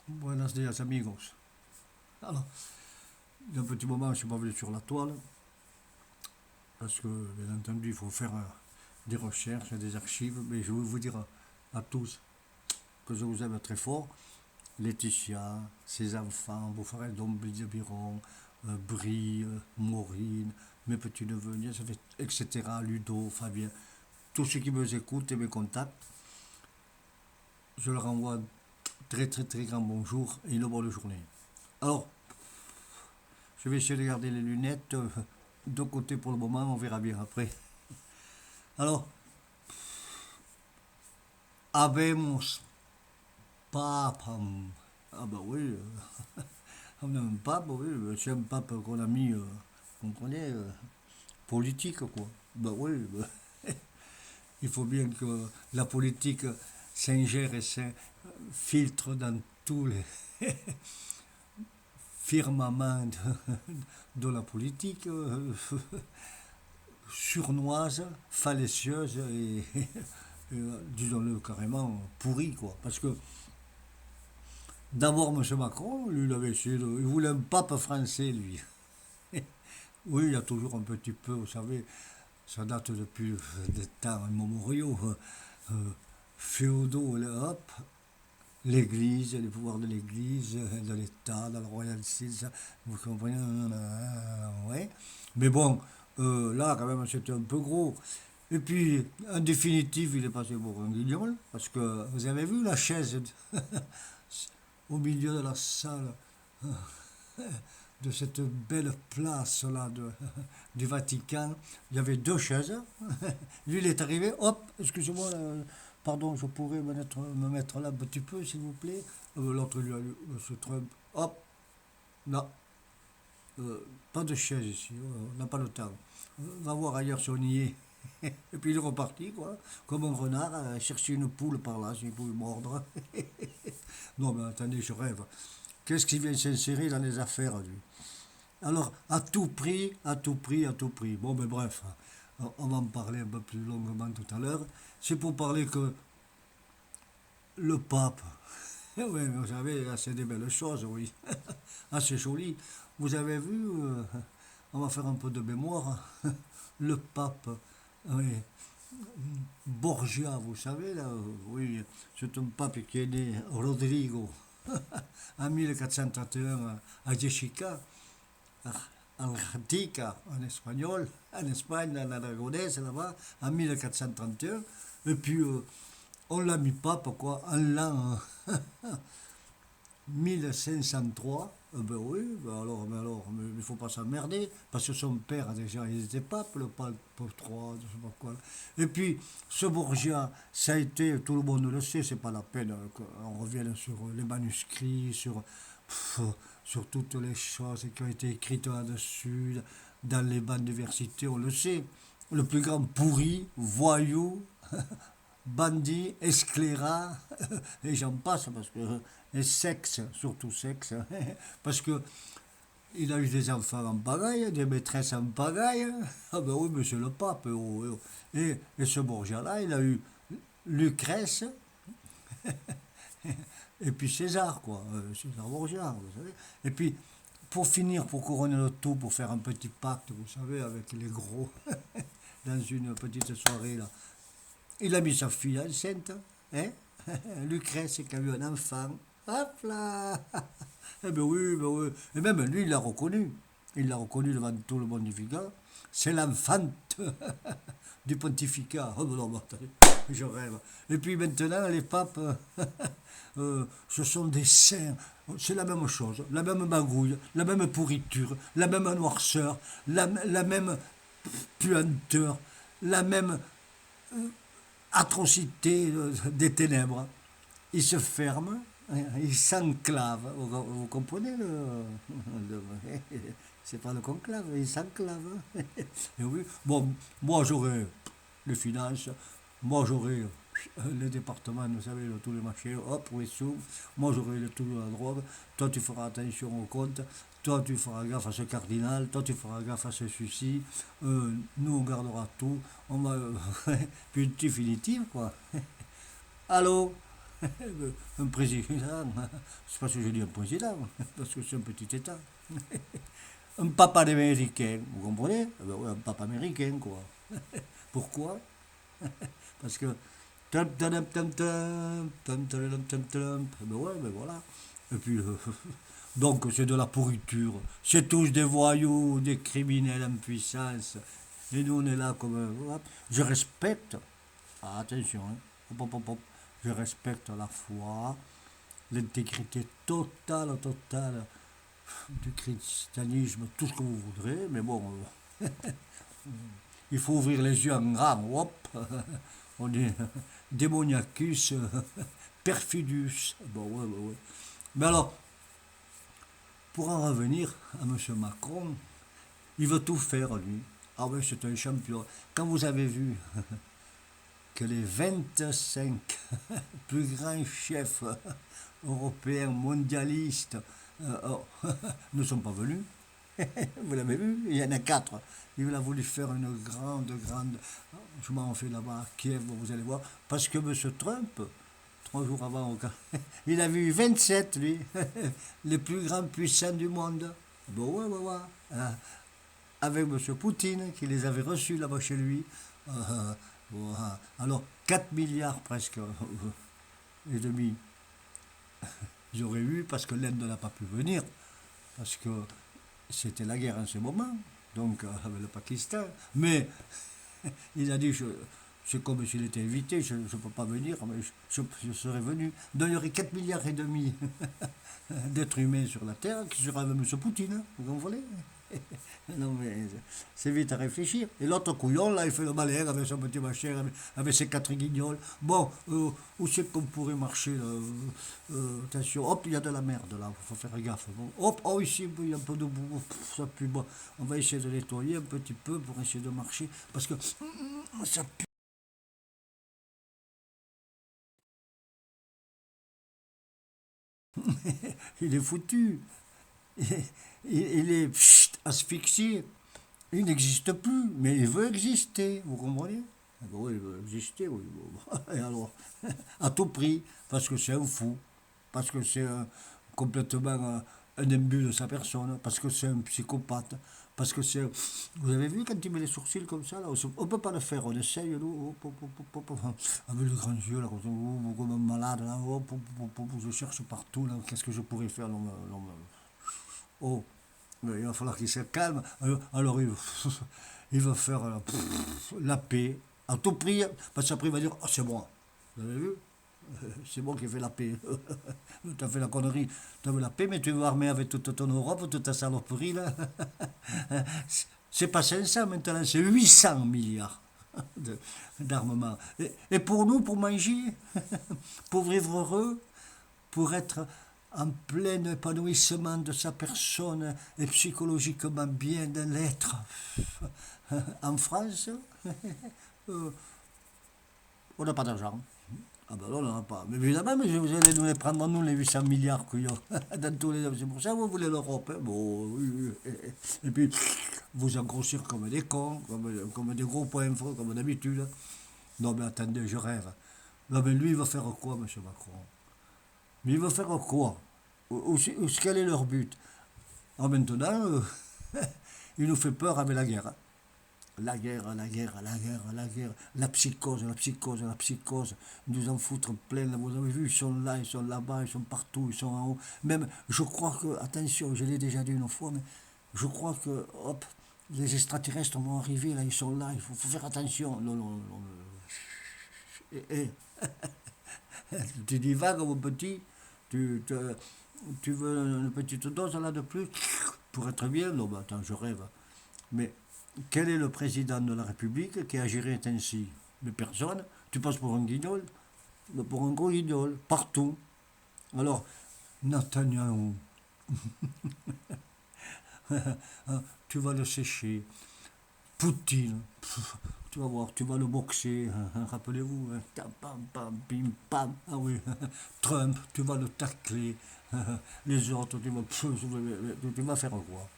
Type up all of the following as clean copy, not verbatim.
Buenos días amigos. Alors, il y a un petit moment, je suis pas venu sur la toile, parce que, bien entendu, il faut faire des recherches, des archives, mais je veux vous dire à tous que je vous aime très fort. Laetitia, ses enfants, vos frères d'Ombre de Biron, Brie, Maureen, mes petits-neveux, etc., Ludo, Fabien, tous ceux qui me écoutent et me contactent, je leur envoie un très très très grand bonjour et une bonne journée. Alors, je vais essayer de garder les lunettes de côté pour le moment, on verra bien après. Alors, habemos papam. Ah bah oui, on a un pape, oui, c'est un pape qu'on a mis, vous comprenez, politique quoi. Bah oui, bah, il faut bien que la politique s'ingère et s'infiltre dans tous les firmaments de la politique surnoise, fallacieuse et, disons-le carrément, pourrie quoi. Parce que d'abord, M. Macron, lui, il voulait un pape français, lui. Oui, il y a toujours un petit peu, vous savez, ça date depuis des temps immémoriaux, féodaux, là, hop, l'Église, les pouvoirs de l'Église, de l'État, de la royauté, ça, vous comprenez, ouais. Mais bon, là, quand même, c'était un peu gros. Et puis, en définitive, il est passé pour un guignol, parce que vous avez vu la chaise au milieu de la salle de cette belle place-là du Vatican. Il y avait deux chaises. Lui, il est arrivé, hop, excusez-moi, pardon, je pourrais me mettre là un petit peu, s'il vous plaît. L'autre lui a dit, Monsieur Trump, hop, non, pas de chaise ici, on n'a pas le temps. Va voir ailleurs si on y est. Et puis il est reparti, quoi, comme un renard, chercher une poule par là, s'il pouvait mordre. Non, mais attendez, je rêve. Qu'est-ce qui vient s'insérer dans les affaires, lui? Alors, à tout prix, à tout prix, à tout prix. Bon, mais bref, on va en parler un peu plus longuement tout à l'heure. C'est pour parler que le pape, oui, vous savez, c'est des belles choses, oui. Assez joli. Vous avez vu, on va faire un peu de mémoire, le pape, oui, Borgia, vous savez, là, oui, c'est un pape qui est né Rodrigo en 1431 à Jessica, Antarctica en espagnol, en Espagne, en aragonais, là-bas, en 1431. Et puis, on l'a mis pape, quoi, en l'an 1503. Ben oui, mais il ne faut pas s'emmerder, parce que son père, déjà, il était pape, le pape III, je sais pas quoi. Et puis, ce Borgia, ça a été, tout le monde le sait, c'est pas la peine qu'on revienne sur les manuscrits, pff, sur toutes les choses qui ont été écrites là-dessus, dans les bancs d'université, on le sait. Le plus grand pourri, voyou, bandit, esclérat, et j'en passe, parce que, et sexe, surtout sexe, parce que il a eu des enfants en pagaille, des maîtresses en pagaille, ah ben oui, monsieur le pape, oh, oh. Et ce Borgia-là, il a eu Lucrèce, et puis César, quoi, César Borgia, vous savez. Et puis, pour finir, pour couronner le tout, pour faire un petit pacte, vous savez, avec les gros, dans une petite soirée, là, il a mis sa fille enceinte, hein, Lucrèce qui a eu un enfant. Hop là. Eh bien oui, ben oui. Et même lui, il l'a reconnu. Il l'a reconnu devant tout le pontificat. C'est l'enfante du pontificat. Oh non, attendez, je rêve. Et puis maintenant, les papes, ce sont des saints. C'est la même chose, la même magouille, la même pourriture, la même noirceur, la même puanteur, la même atrocité des ténèbres. Il se ferme, il s'enclave. Vous comprenez c'est pas le conclave, il s'enclave. Et oui, bon, moi j'aurais les finances, moi j'aurais les départements, vous savez, tous les marchés, hop, les sous, moi j'aurai le tout de la drogue, toi tu feras attention au compte, toi tu feras gaffe à ce cardinal, toi tu feras gaffe à ce suicide, nous on gardera tout, on va, puis définitive quoi. Allô? Un président, c'est parce que je dis un président, parce que c'est un petit État. Un pape américain, vous comprenez? Eh ben ouais, un pape américain, quoi. Pourquoi? Parce que Trump, Trump, Trump, Trump, Trump, Trump, Trump, Trump. Ben ouais, ben voilà. Et puis, donc c'est de la pourriture. C'est tous des voyous, des criminels en puissance. Et nous, on est là comme... Je respecte, ah, attention, hein, hop, hop, hop, hop. Je respecte la foi, l'intégrité totale, totale du christianisme, tout ce que vous voudrez, mais bon, il faut ouvrir les yeux en grand, hop, on est démoniacus, perfidus. Bon, ouais, ouais, ouais. Mais alors, pour en revenir à M. Macron, il veut tout faire, lui. Ah ouais, c'est un champion. Quand vous avez vu que les 25 plus grands chefs européens mondialistes ne sont pas venus, vous l'avez vu, il y en a quatre. Il a voulu faire une grande, grande. Je m'en fais là-bas à Kiev, vous allez voir. Parce que M. Trump, 3 jours avant, il a vu 27, lui, les plus grands puissants du monde. Bon, ouais, ouais, ouais. Avec M. Poutine, qui les avait reçus là-bas chez lui. Ouais. Alors, 4 milliards presque et demi, j'aurais eu parce que l'Inde n'a pas pu venir. Parce que c'était la guerre en ce moment, donc avec le Pakistan. Mais il a dit, c'est comme s'il était invité, je ne peux pas venir, mais je serais venu. Donc il y aurait 4 milliards et demi d'êtres humains sur la Terre qui seraient avec M. Poutine, vous comprenez? Non mais c'est vite à réfléchir. Et l'autre couillon, là, il fait le malin avec son petit machin, avec ses 4 guignols. Bon, où c'est qu'on pourrait marcher là, attention, hop, il y a de la merde là, il faut faire gaffe. Bon, hop, oh ici, il y a un peu de boue, ça pue. Bon, on va essayer de nettoyer un petit peu pour essayer de marcher, parce que ça pue. Il est foutu. Il est asphyxié. Il n'existe plus, mais il veut exister, vous comprenez? Ah ben oui, il veut exister, oui. Bon. Et alors, à tout prix, parce que c'est un fou, parce que c'est complètement un imbu de sa personne, parce que c'est un psychopathe, parce que c'est... Vous avez vu quand il met les sourcils comme ça, là, on ne peut pas le faire, on essaye, nous, hop, hop, hop, hop, hop, avec les grands yeux, là, comme un malade, là, hop, hop, hop, hop, je cherche partout, là, qu'est-ce que je pourrais faire, non, non, oh, mais il va falloir qu'il se calme. Alors il va faire la paix à tout prix. Parce qu'après il va dire, oh, c'est moi. Vous avez vu? C'est moi qui ai fait la paix. Tu as fait la connerie. Tu as fait la paix, mais tu veux armer avec toute ton Europe, toute ta saloperie là. C'est pas 500 maintenant, c'est 800 milliards d'armement. Et pour nous, pour manger, pour vivre heureux, pour être en plein épanouissement de sa personne et psychologiquement bien de l'être en France, euh, on n'a pas d'argent. Ah ben là, on n'en a pas. Mais évidemment, mais vous allez nous les prendre, nous, les 800 milliards qu'il y a dans tous les... C'est pour ça que vous voulez l'Europe. Hein. Bon, oui, oui. Et puis, vous engrossir comme des cons, comme des gros points comme d'habitude. Non, mais attendez, je rêve. Non, mais lui, il va faire quoi, M. Macron? Mais il va faire quoi? Quel est leur but? Alors maintenant, il nous fait peur avec la guerre. Hein. La guerre, la guerre, la guerre, la guerre, la psychose, la psychose, la psychose. Ils nous en foutent plein. Là, vous avez vu, ils sont là, ils sont là-bas, ils sont partout, ils sont en haut. Même, je crois que, attention, je l'ai déjà dit une fois, mais je crois que, hop, les extraterrestres vont arriver, là, ils sont là, faut faire attention. Non, non, non. Et, tu dis vague, mon petit, tu, tu, tu veux une petite dose là de plus pour être bien? Non, mais attends, je rêve. Mais quel est le président de la République qui agirait ainsi? Mais personne. Tu passes pour un guignol, pour un gros guignol, partout. Alors, Netanyahu, tu vas le sécher. Poutine, tu vas voir, tu vas le boxer, rappelez-vous, hein, pam, pam, pim, pam, ah oui, Trump, tu vas le tacler, les autres, tu vas faire quoi?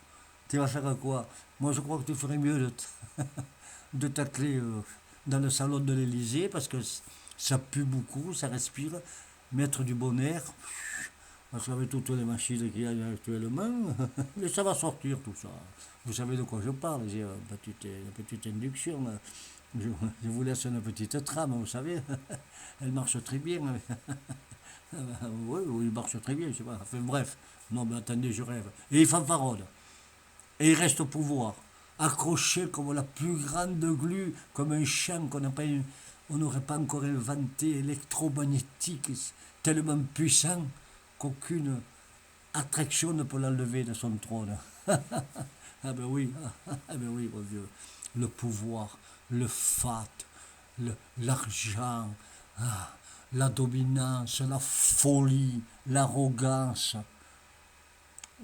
Tu vas faire quoi? Moi, je crois que tu ferais mieux de tacler dans le salon de l'Élysée parce que ça pue beaucoup, ça respire. mettre du bon air, parce qu'avec toutes les machines qu'il y a actuellement, mais ça va sortir tout ça. Vous savez de quoi je parle, j'ai une petite induction. Je, je vous laisse une petite trame, vous savez, elle marche très bien. Oui, oui, il marche très bien, je sais pas. Enfin bref, non mais attendez, je rêve. Et il fanfaronne. Et il reste au pouvoir, accroché comme la plus grande glu, comme un champ on n'aurait pas encore inventé, électromagnétique, tellement puissant qu'aucune attraction ne peut l'enlever de son trône. Ah ben oui, ah ben oui, mon Dieu. Le pouvoir, le fat, l'argent, ah, la dominance, la folie, l'arrogance,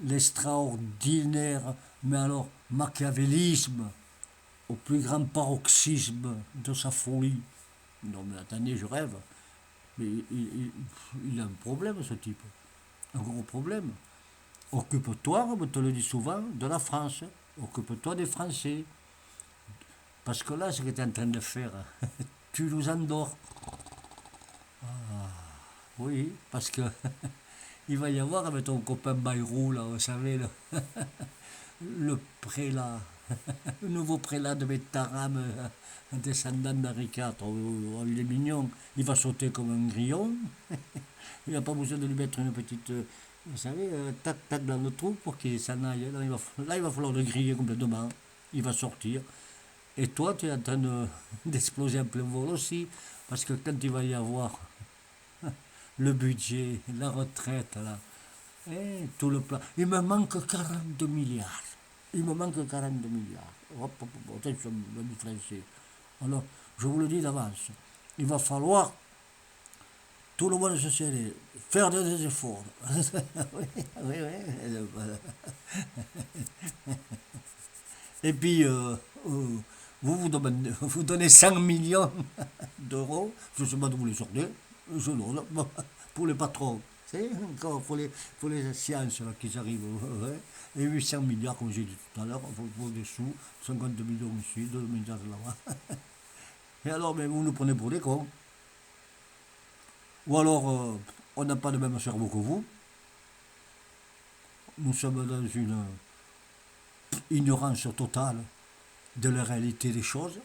l'extraordinaire, mais alors machiavélisme, au plus grand paroxysme de sa folie. Non mais attendez, je rêve. Mais il a un problème ce type, un gros problème. Occupe-toi, on te le dit souvent, de la France. Occupe-toi des Français. Parce que là, ce que tu es en train de faire, tu nous endors. Oui, parce que il va y avoir avec ton copain Bayrou, là, vous savez, le prélat, le nouveau prélat de Bétarame, un descendant d'Henri IV. Oh, oh, oh, il est mignon, il va sauter comme un grillon. Il n'a pas besoin de lui mettre une petite, vous savez, tac, tac dans le trou pour qu'il s'en aille. Là, il va falloir le griller complètement. Il va sortir. Et toi, tu es en train d'exploser en plein vol aussi. Parce que quand il va y avoir le budget, la retraite, là, tout le plan. Il me manque 42 milliards. Il me manque 42 milliards. Hop, hop, hop, attention, l'ami français. Alors, je vous le dis d'avance, il va falloir, tout le monde se serrer, faire des efforts. Oui, oui, oui. Et puis, vous donnez 100 millions d'euros, je ne sais pas d'où vous les sortez, je donne pour les patrons. C'est encore pour les sciences là, qui arrivent. Ouais. Et 800 milliards, comme j'ai dit tout à l'heure, pour des sous, 50 millions ici, 2 milliards là-bas. Et alors, mais vous nous prenez pour des cons. Ou alors, on n'a pas le même cerveau que vous. Nous sommes dans une ignorance totale de la réalité des choses.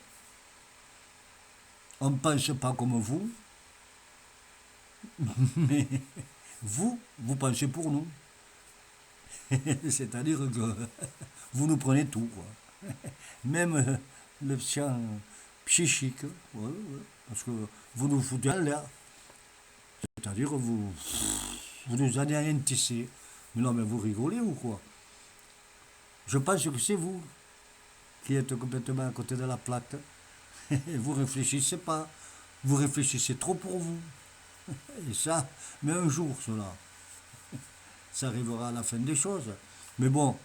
On ne pense pas comme vous, mais vous pensez pour nous. C'est-à-dire que vous nous prenez tout, quoi. Même le champ psychique, ouais, ouais, parce que vous nous foutez en l'air. C'est-à-dire que vous nous anéantissez. Mais non, mais vous rigolez ou quoi? Je pense que c'est vous qui êtes complètement à côté de la plaque. Vous réfléchissez pas. Vous réfléchissez trop pour vous. Et ça, mais un jour, cela, ça arrivera à la fin des choses. Mais bon,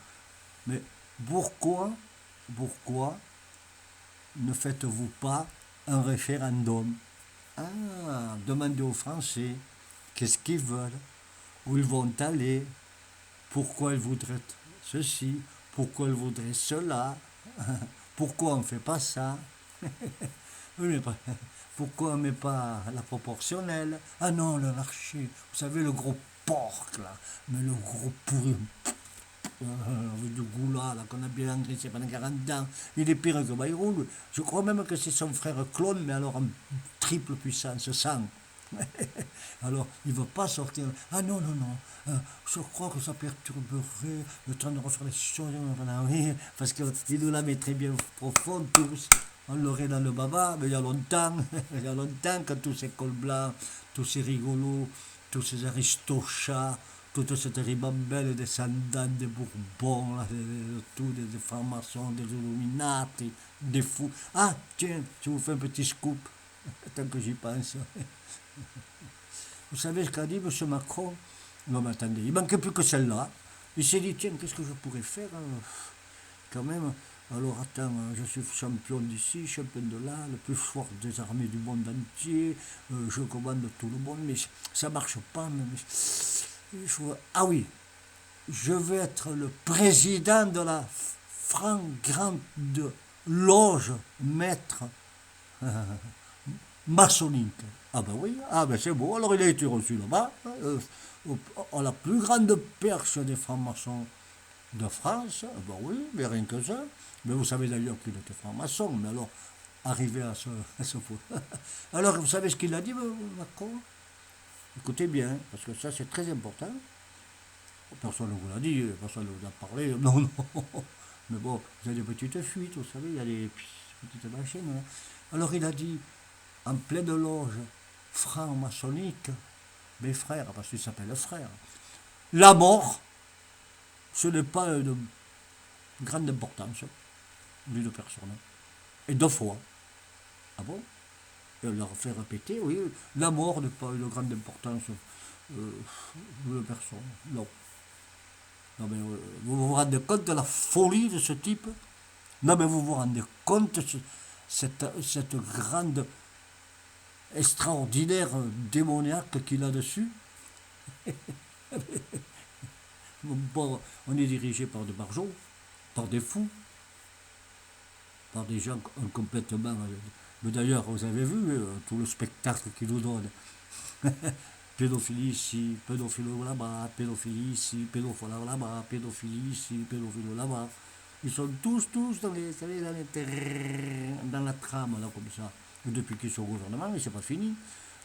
mais pourquoi ne faites-vous pas un référendum? Ah, demandez aux Français qu'est-ce qu'ils veulent, où ils vont aller, pourquoi ils voudraient ceci, pourquoi ils voudraient cela, pourquoi on ne fait pas ça. Oui, mais pourquoi on ne met pas la proportionnelle? Ah non, le marché, vous savez, le gros porc là, mais le gros pourri, avec du goulard là, qu'on a bien engraissé pendant 40 ans, il est pire que Bayrou. Je crois même que c'est son frère clone, mais alors en triple puissance, 100. Alors, il ne veut pas sortir. Ah non, non, non. Je crois que ça perturberait le temps de refaire les choses. Oui, parce qu'il nous la mettrait bien profond tous. On l'aurait dans le baba, mais il y a longtemps, il y a longtemps, quand tous ces cols blancs, tous ces rigolos, tous ces aristochats, toute cette ribambelle descendants des Bourbons, là, des francs-maçons, des Illuminati, des fous. Ah, tiens, je vous fais un petit scoop, tant que j'y pense. Vous savez ce qu'a dit M. Macron? Non, mais attendez, il ne manquait plus que celle-là. Il s'est dit, tiens, qu'est-ce que je pourrais faire quand même? Alors attends, je suis champion d'ici, champion de là, le plus fort des armées du monde entier, je commande tout le monde, mais ça ne marche pas. Ah oui, je vais être le président de la grande loge maître maçonnique. Ah ben oui, ah ben c'est beau. Alors il a été reçu là-bas, à la plus grande perche des francs-maçons de France. Ah ben oui, mais rien que ça. Mais vous savez d'ailleurs qu'il était franc-maçon, mais alors, arrivé à ce point. Alors, vous savez ce qu'il a dit, Macron? Écoutez bien, parce que ça c'est très important. Personne ne vous l'a dit, personne ne vous a parlé. Non, non. Mais bon, vous avez des petites fuites, vous savez, il y a des petites machines. Hein. Alors il a dit, en pleine loge franc-maçonnique, mes frères, parce qu'il s'appelle frère, la mort, ce n'est pas une grande importance d'une personne. Et deux fois. Ah bon? Et on leur fait répéter, oui, la mort n'est pas une grande importance d'une personne. Non. Non, mais vous vous rendez compte de la folie de ce type? Non, mais vous vous rendez compte de cette grande, extraordinaire démoniaque qu'il a dessus? Bon, on est dirigé par des barjots, par des fous, par des gens complètement. Mais d'ailleurs, vous avez vu tout le spectacle qu'ils nous donnent. Pédophilie ici, pédophilie là-bas, pédophilie ici, pédophilie là-bas, pédophilie ici, pédophilie là-bas. Ils sont tous dans, dans la trame, là, comme ça. Et depuis qu'ils sont au gouvernement, mais c'est pas fini.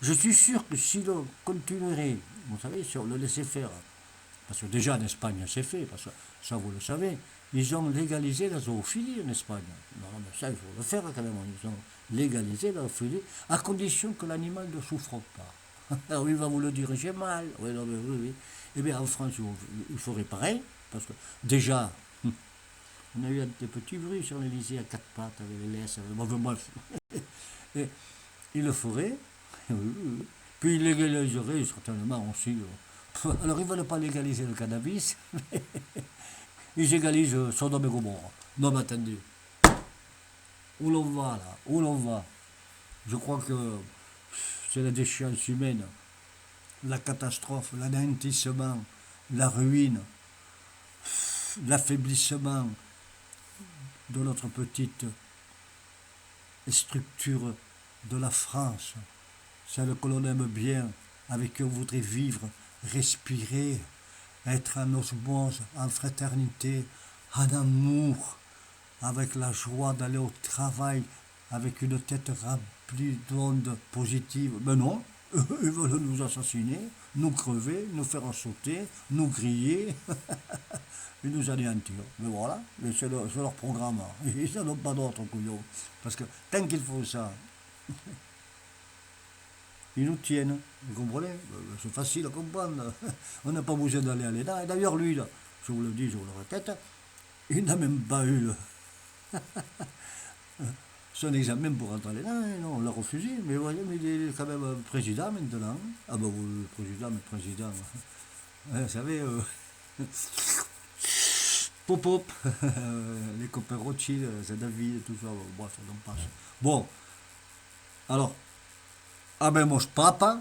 Je suis sûr que si l'on continuerait, vous savez, si on le laissait faire, parce que déjà en Espagne c'est fait, parce que ça vous le savez, ils ont légalisé la zoophilie en Espagne. Non, mais ça il faut le faire quand même, ils ont légalisé la zoophilie, à condition que l'animal ne souffre pas. Alors il va vous le dire, j'ai mal. Oui, non, mais oui, oui. Eh bien en France, il ferait pareil, parce que déjà, on a eu des petits bruits sur l'Elysée à quatre pattes, avec les laisses, avec... Enfin, bref. Et il le ferait, oui, oui, oui. Puis il légaliserait certainement aussi. Alors ils ne veulent pas légaliser le cannabis, ils légalisent Sodome et Gomorre. Non mais attendez, où l'on va là? Où l'on va? Je crois que c'est la déchéance humaine, la catastrophe, l'anéantissement, la ruine, l'affaiblissement de notre petite structure de la France, celle que l'on aime bien, avec qui on voudrait vivre, respirer, être en osmose, en fraternité, en amour, avec la joie d'aller au travail, avec une tête remplie d'ondes positives. Mais non, ils veulent nous assassiner, nous crever, nous faire sauter, nous griller et nous anéantir. Mais voilà, c'est leur programme. Ils n'en ont pas d'autre, couillons. Parce que tant qu'ils font ça, ils nous tiennent. Vous comprenez? C'est facile à comprendre. On n'a pas besoin d'aller à l'ENA. Et d'ailleurs, lui, là, je vous le dis, je vous le répète, il n'a même pas eu son examen pour entrer à l'ENA. Non, on l'a refusé. Mais vous voyez, mais il est quand même président maintenant. Ah ben oui, président, mais président. Vous savez, pop pop, les copains Rothschild, c'est David, tout ça. Bref, ça en passe. Bon, alors, habemos papa,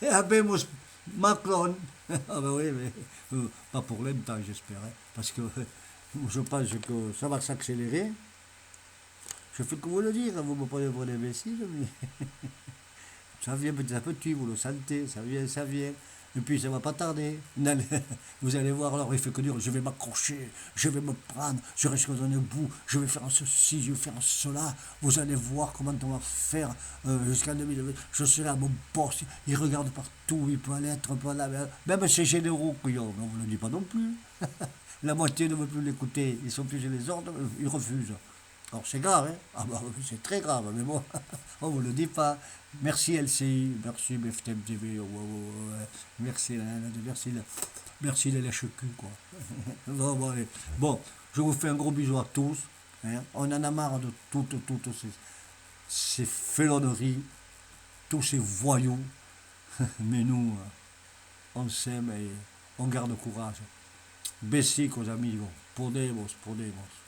habemos Macron. Ah ben oui, mais pas pour longtemps, j'espère. Hein, parce que je pense que ça va s'accélérer. Je fais que vous le dire, vous me prenez pour un imbécile, mais ça vient petit à petit, vous le sentez, ça vient, ça vient. Et puis ça va pas tarder. Vous allez voir, alors il fait que dire, je vais m'accrocher, je vais me prendre, je reste dans le bout, je vais faire ceci, je vais faire cela. Vous allez voir comment on va faire jusqu'en 2020. Je serai à mon poste, il regarde partout, il peut aller être un peu là. Même ces généraux, couillons, on ne vous le dit pas non plus. La moitié ne veut plus l'écouter, ils sont plus les ordres, ils refusent. Alors c'est grave, hein? Ah bah, c'est très grave, mais bon, on ne vous le dit pas. Merci LCI, merci BFTM TV, merci, merci, merci les lèche-cul, quoi. Bon, bon, allez. Bon, je vous fais un gros bisou à tous. Hein. On en a marre de toutes ces félonneries, tous ces voyous. Mais nous, on s'aime et on garde courage. Besitos, amigos. Podemos, podemos.